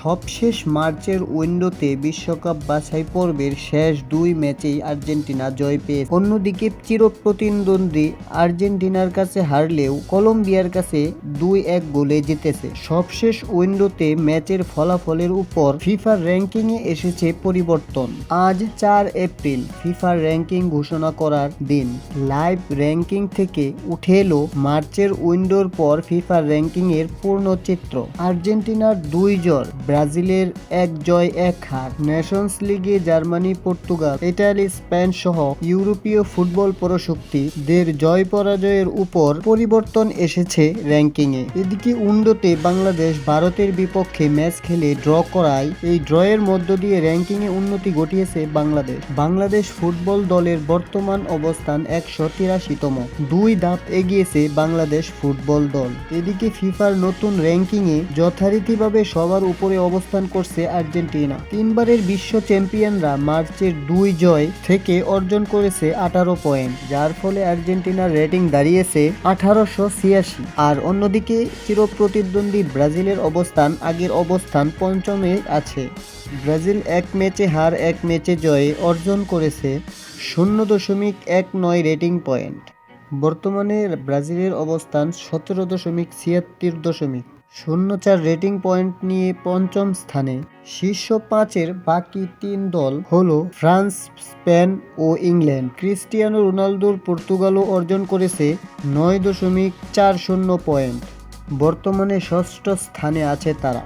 সবশেষ মার্চের উইন্ডোতে বিশ্বকাপ বাছাই পর্বের শেষ দুই ম্যাচেই আর্জেন্টিনা জয় পেয়েছে। অন্যদিকে চিরপ্রতিদ্বন্দ্বী আর্জেন্টিনার কাছে হারলেও কলম্বিয়ার কাছে 2-1 গোলে জিতেছে। সবশেষ উইন্ডোতে ম্যাচের ফলাফলের উপর ফিফার র্যাঙ্কিংয়ে এসেছে পরিবর্তন। আজ 4 এপ্রিল ফিফার র্যাঙ্কিং ঘোষণা করার দিন। লাইভ র্যাঙ্কিং থেকে উঠে এলো মার্চের উইন্ডোর পর ফিফার র্যাঙ্কিং এর পূর্ণ চিত্র। আর্জেন্টিনার 2 জয়, ব্রাজিলের 1 জয় 1 হার। নেশনস লিগে জার্মানি, পর্তুগাল, ইতালি, স্পেন সহ ইউরোপীয় ফুটবল পরাশক্তিদের জয় পরাজয়ের উপর পরিবর্তন এসেছে র্যাঙ্কিংয়ে। এদিকে উইন্ডোতে বাংলাদেশ ভারতের বিপক্ষে ম্যাচ খেলে ড্র করায় এই ড্রয়ের মধ্য দিয়ে র্যাঙ্কিংয়ে উন্নতি ঘটিয়েছে বাংলাদেশ ফুটবল দলের বর্তমান অবস্থান 183তম। 2 ধাপ এগিয়েছে বাংলাদেশ ফুটবল দল। এদিকে ফিফার নতুন র্যাঙ্কিংয়ে যথারীতিভাবে সবার উপরে অবস্থান করছে আর্জেন্টিনা। 3 বারের বিশ্ব চ্যাম্পিয়নরা মার্চের 2 জয় থেকে অর্জন করেছে 18 পয়েন্ট, যার ফলে আর্জেন্টিনার রেটিং দাঁড়িয়েছে 1886। আর অন্যদিকে চিরপ্রতিদ্বন্দ্বী ব্রাজিলের অবস্থান আগের অবস্থান 5মে আছে। ব্রাজিল 1 ম্যাচে হার 1 ম্যাচে জয়ে অর্জন করেছে 0.19 রেটিং পয়েন্ট। বর্তমানে ব্রাজিলের অবস্থান 17.76.04 রেটিং পয়েন্ট নিয়ে 5ম স্থানে। শীর্ষ 5-এর বাকি 3 দল হলো ফ্রান্স, স্পেন ও ইংল্যান্ড। ক্রিস্টিয়ানো রোনালদোর পর্তুগালও অর্জন করেছে 9.40 পয়েন্ট। বর্তমানে 6ষ্ঠ স্থানে আছে তারা।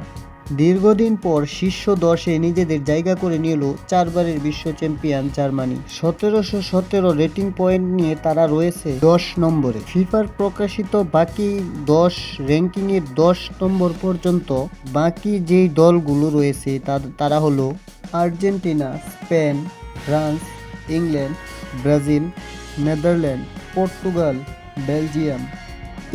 দীর্ঘদিন পর শীর্ষ 10-এ নিজেদের জায়গা করে নিল 4 বারের বিশ্ব চ্যাম্পিয়ন জার্মানি। 1717 রেটিং পয়েন্ট নিয়ে তারা রয়েছে 10 নম্বরে। ফিফার প্রকাশিত বাকি 10 র্যাঙ্কিংয়ের 10 নম্বর পর্যন্ত বাকি যেই দলগুলো রয়েছে তারা হলো Argentina, Spain, France, England, Brazil, Netherland, Portugal, Belgium,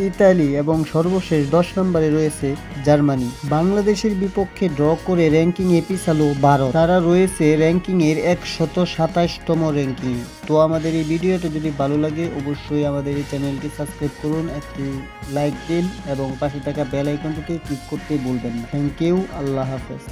Italy এবং সর্বশেষ 10 নম্বরে রয়েছে জার্মানি। বাংলাদেশের বিপক্ষে ড্র করে র্যাঙ্কিংয়ে পিছালো ভারত। তারা রয়েছে র্যাঙ্কিংয়ের 127তম র্যাঙ্কিং। তো আমাদের এই ভিডিওটা যদি ভালো লাগে অবশ্যই আমাদের এই চ্যানেলটি সাবস্ক্রাইব করুন, একটি লাইক দিন এবং পাশে থাকা বেল আইকনটিতে ক্লিক করতে ভুলবেন না। থ্যাংক ইউ, আল্লাহ হাফেজ।